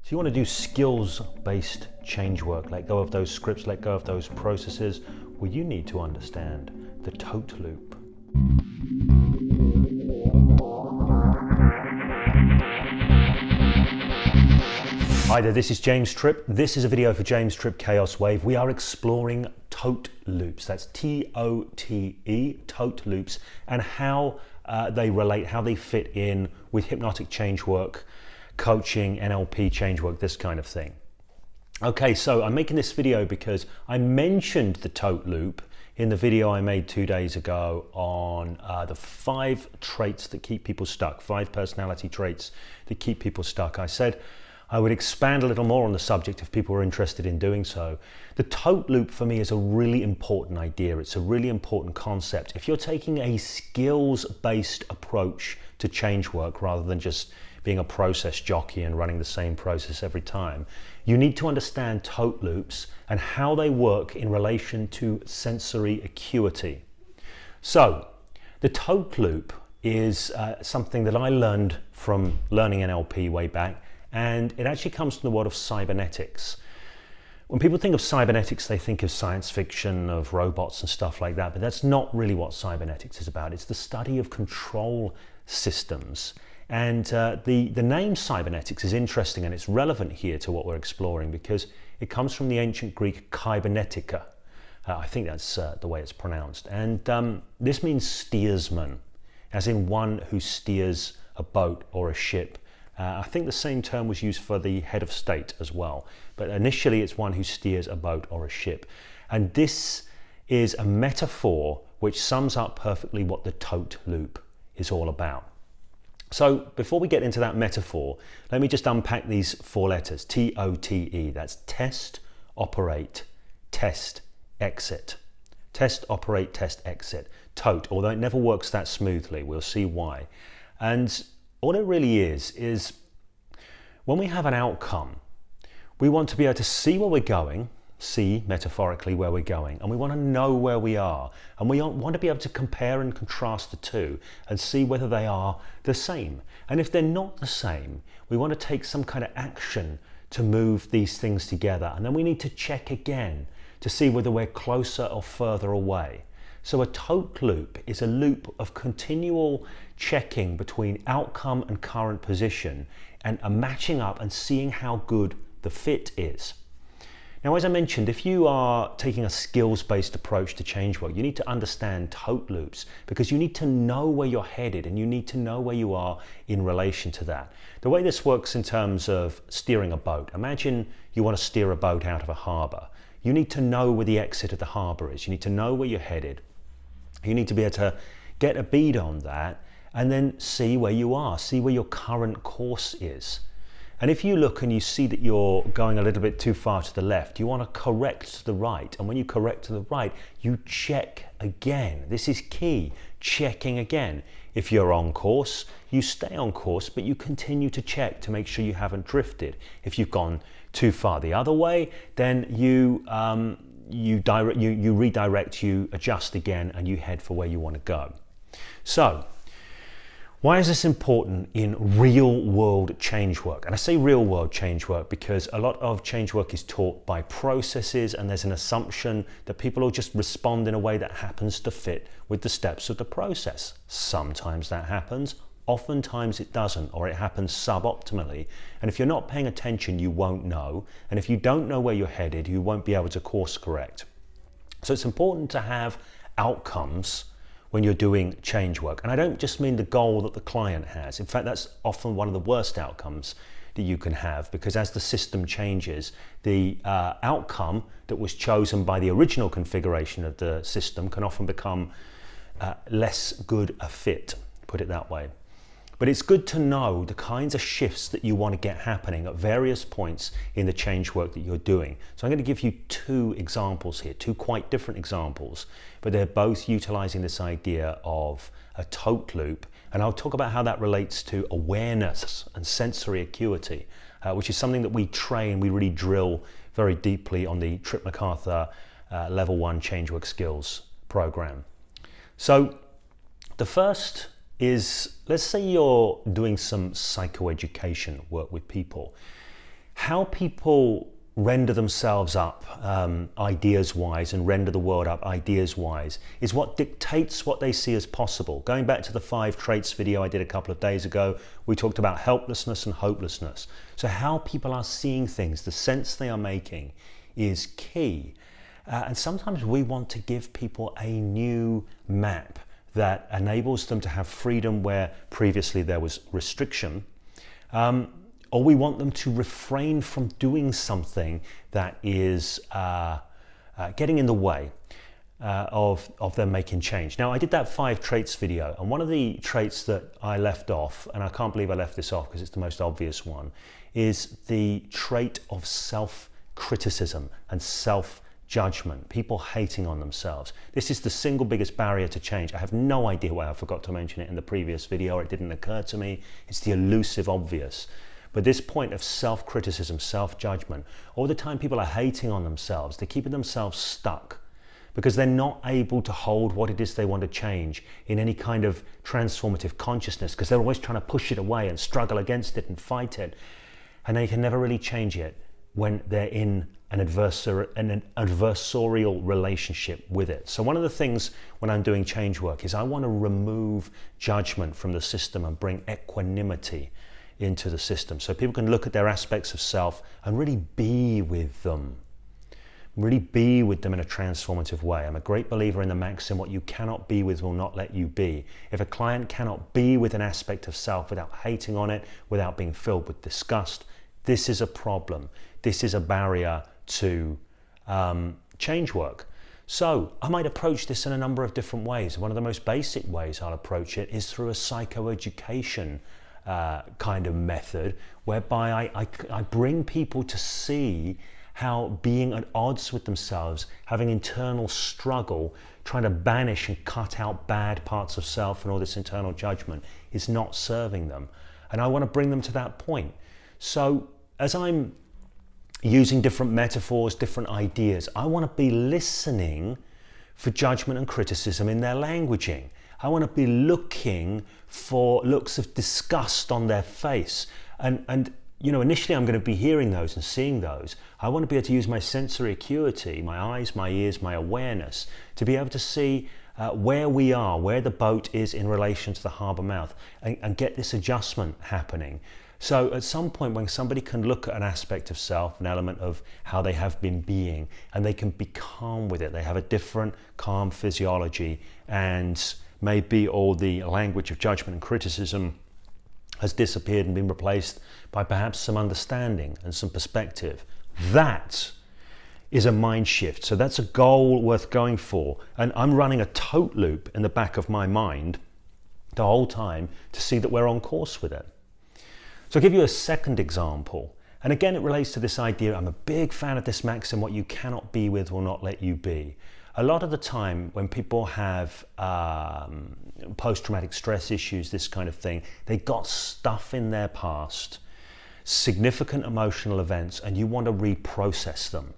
So you want to do skills-based change work, let go of those scripts, let go of those processes. Well, you need to understand the TOTE Loop. Hi there, this is James Tripp. This is a video for James Tripp Chaos Wave. We are exploring TOTE Loops. That's T-O-T-E, TOTE Loops, and how they relate, how they fit in with hypnotic change work, coaching, NLP change work, this kind of thing. Okay, so I'm making this video because I mentioned the TOTE Loop in the video I made 2 days ago on the 5 traits that keep people stuck, 5 personality traits that keep people stuck. I said I would expand a little more on the subject if people were interested in doing so. The TOTE Loop for me is a really important idea. It's a really important concept. If you're taking a skills-based approach to change work rather than just being a process jockey and running the same process every time, you need to understand TOTE loops and how they work in relation to sensory acuity. So the TOTE loop is something that I learned from learning NLP way back, and it actually comes from the world of cybernetics. When people think of cybernetics, they think of science fiction, of robots and stuff like that, but that's not really what cybernetics is about. It's the study of control systems. And the name cybernetics is interesting, and it's relevant here to what we're exploring because it comes from the ancient Greek kybernetica. I think that's the way it's pronounced. And this means steersman, as in one who steers a boat or a ship. I think the same term was used for the head of state as well. But initially it's one who steers a boat or a ship. And this is a metaphor which sums up perfectly what the TOTE loop is all about. So before we get into that metaphor, let me just unpack these 4 letters, T-O-T-E. That's test, operate, test, exit. Test, operate, test, exit. TOTE, although it never works that smoothly, we'll see why. And all it really is when we have an outcome, we want to be able to see where we're going, see metaphorically where we're going, and we want to know where we are, and we want to be able to compare and contrast the two and see whether they are the same. And if they're not the same, we want to take some kind of action to move these things together, and then we need to check again to see whether we're closer or further away. So a TOTE loop is a loop of continual checking between outcome and current position, and a matching up and seeing how good the fit is. Now, as I mentioned, if you are taking a skills-based approach to change work, you need to understand TOTE loops because you need to know where you're headed and you need to know where you are in relation to that. The way this works in terms of steering a boat, imagine you want to steer a boat out of a harbour. You need to know where the exit of the harbour is. You need to know where you're headed. You need to be able to get a bead on that and then see where you are, see where your current course is. And if you look and you see that you're going a little bit too far to the left, you want to correct to the right. And when you correct to the right, you check again. This is key, checking again. If you're on course, you stay on course, but you continue to check to make sure you haven't drifted. If you've gone too far the other way, then you redirect, you adjust again, and you head for where you want to go. So, why is this important in real world change work? And I say real world change work because a lot of change work is taught by processes, and there's an assumption that people will just respond in a way that happens to fit with the steps of the process. Sometimes that happens, oftentimes it doesn't, or it happens suboptimally. And if you're not paying attention, you won't know. And if you don't know where you're headed, you won't be able to course correct. So it's important to have outcomes when you're doing change work. And I don't just mean the goal that the client has. In fact, that's often one of the worst outcomes that you can have, because as the system changes, the outcome that was chosen by the original configuration of the system can often become less good a fit, put it that way. But it's good to know the kinds of shifts that you want to get happening at various points in the change work that you're doing. So I'm going to give you 2 examples here, 2 quite different examples, but they're both utilizing this idea of a TOTE loop. And I'll talk about how that relates to awareness and sensory acuity, which is something that we train, we really drill very deeply on the Tripp-MacArthur Level 1 Changework Skills program. So the first is, let's say you're doing some psychoeducation work with people. how people render themselves up ideas-wise and render the world up ideas-wise is what dictates what they see as possible. Going back to the 5 traits video I did a couple of days ago, we talked about helplessness and hopelessness. So how people are seeing things, the sense they are making, is key. And sometimes we want to give people a new map that enables them to have freedom where previously there was restriction. Or we want them to refrain from doing something that is getting in the way of them making change. Now, I did that 5 traits video, and one of the traits that I left off, and I can't believe I left this off because it's the most obvious one, is the trait of self-criticism and self-judgment, people hating on themselves. This is the single biggest barrier to change. I have no idea why I forgot to mention it in the previous video, or it didn't occur to me. It's the elusive obvious. But this point of self-criticism, self-judgment, all the time people are hating on themselves, they're keeping themselves stuck because they're not able to hold what it is they want to change in any kind of transformative consciousness, because they're always trying to push it away and struggle against it and fight it. And they can never really change it when they're in an adversarial relationship with it. So one of the things when I'm doing change work is I want to remove judgment from the system and bring equanimity into the system, so people can look at their aspects of self and really be with them. Really be with them in a transformative way. I'm a great believer in the maxim, what you cannot be with will not let you be. If a client cannot be with an aspect of self without hating on it, without being filled with disgust, this is a problem. This is a barrier to change work. So I might approach this in a number of different ways. One of the most basic ways I'll approach it is through a psychoeducation kind of method, whereby I bring people to see how being at odds with themselves, having internal struggle, trying to banish and cut out bad parts of self and all this internal judgment is not serving them. And I want to bring them to that point. So as I'm using different metaphors, different ideas, I want to be listening for judgment and criticism in their languaging. I want to be looking for looks of disgust on their face. And you know, initially I'm going to be hearing those and seeing those. I want to be able to use my sensory acuity, my eyes, my ears, my awareness, to be able to see where we are, where the boat is in relation to the harbour mouth, and get this adjustment happening. So at some point when somebody can look at an aspect of self, an element of how they have been being, and they can be calm with it, they have a different calm physiology, and maybe all the language of judgment and criticism has disappeared and been replaced by perhaps some understanding and some perspective. That is a mind shift. So that's a goal worth going for. And I'm running a TOTE loop in the back of my mind the whole time to see that we're on course with it. So I'll give you a second example. And again, it relates to this idea. I'm a big fan of this maxim, what you cannot be with will not let you be. A lot of the time when people have post-traumatic stress issues, this kind of thing, they got stuff in their past, significant emotional events, and you want to reprocess them.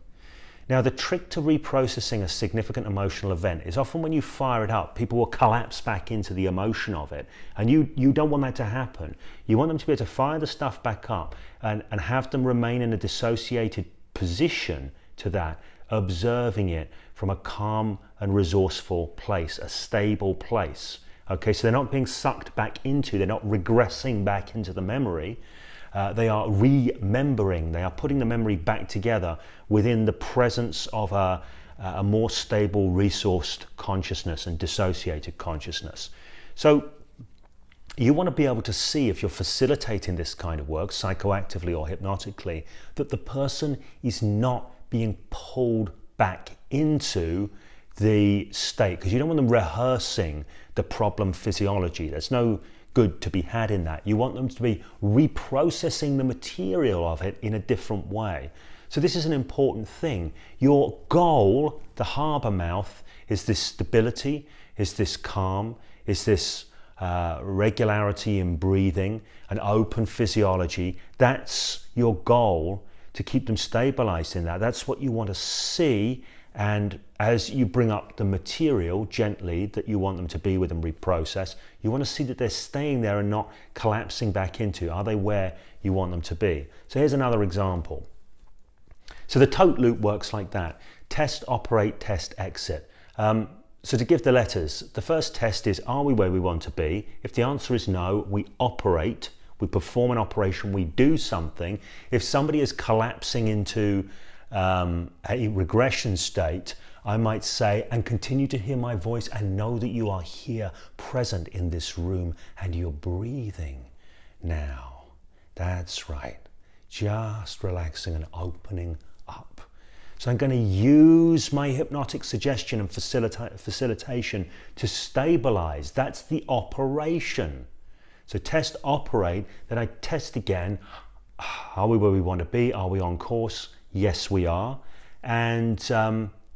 Now, the trick to reprocessing a significant emotional event is often when you fire it up, people will collapse back into the emotion of it. And you don't want that to happen. You want them to be able to fire the stuff back up and have them remain in a dissociated position to that, observing it from a calm and resourceful place, a stable place. Okay, so they're not being sucked back into, they're not regressing back into the memory. They are remembering, they are putting the memory back together within the presence of a more stable, resourced consciousness and dissociated consciousness. So you want to be able to see, if you're facilitating this kind of work, psychoactively or hypnotically, that the person is not being pulled back into the state, because you don't want them rehearsing the problem physiology. There's no good to be had in that. You want them to be reprocessing the material of it in a different way. So this is an important thing. Your goal, the harbour mouth, is this stability, is this calm, is this regularity in breathing, an open physiology. That's your goal, to keep them stabilized in that. That's what you want to see And as you bring up the material gently that you want them to be with and reprocess, you want to see that they're staying there and not collapsing back into. Are they where you want them to be? So here's another example. So the TOTE loop works like that. Test, operate, test, exit. So to give the letters, the first test is, are we where we want to be? If the answer is no, we operate, we perform an operation, we do something. If somebody is collapsing into a regression state, I might say, and continue to hear my voice and know that you are here, present in this room, and you're breathing now. That's right. Just relaxing and opening up. So I'm going to use my hypnotic suggestion and facilitation to stabilize. That's the operation. So test, operate, then I test again. Are we where we want to be? Are we on course? Yes, we are. And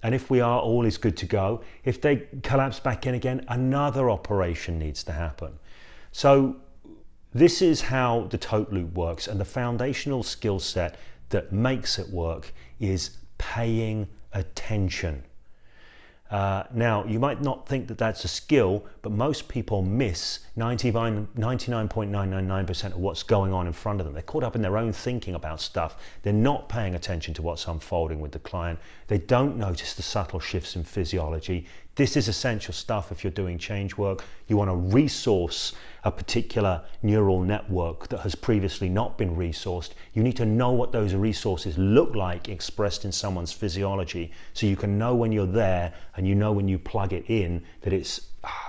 if we are, all is good to go. If they collapse back in again, another operation needs to happen. So this is how the TOTE loop works, and the foundational skill set that makes it work is paying attention. Now, you might not think that that's a skill, but most people miss 99.999% of what's going on in front of them. They're caught up in their own thinking about stuff. They're not paying attention to what's unfolding with the client. They don't notice the subtle shifts in physiology. This is essential stuff if you're doing change work. You want to resource a particular neural network that has previously not been resourced. You need to know what those resources look like expressed in someone's physiology, so you can know when you're there and you know when you plug it in that it's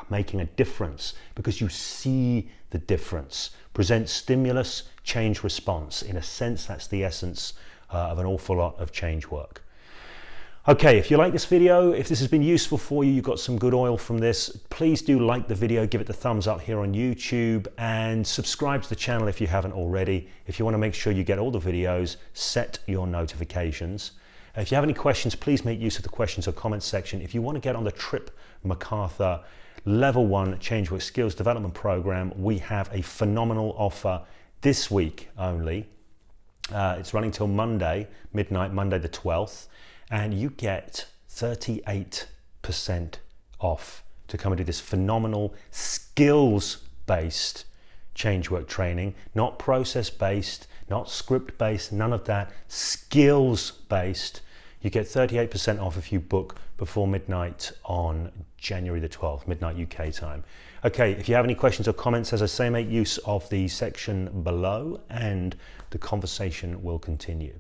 making a difference, because you see the difference. Present stimulus, change response. In a sense, that's the essence of an awful lot of change work. Okay, if you like this video, if this has been useful for you, you got some good oil from this, please do like the video, give it the thumbs up here on YouTube, and subscribe to the channel if you haven't already. If you want to make sure you get all the videos, set your notifications. If you have any questions, please make use of the questions or comments section. If you want to get on the Tripp-MacArthur Level 1 Changework Skills Development Program, we have a phenomenal offer this week only. It's running till Monday, midnight, Monday the 12th. And you get 38% off to come and do this phenomenal skills-based changework training, not process-based, not script-based, none of that, skills-based. You get 38% off if you book before midnight on January the 12th, midnight UK time. Okay, if you have any questions or comments, as I say, make use of the section below and the conversation will continue.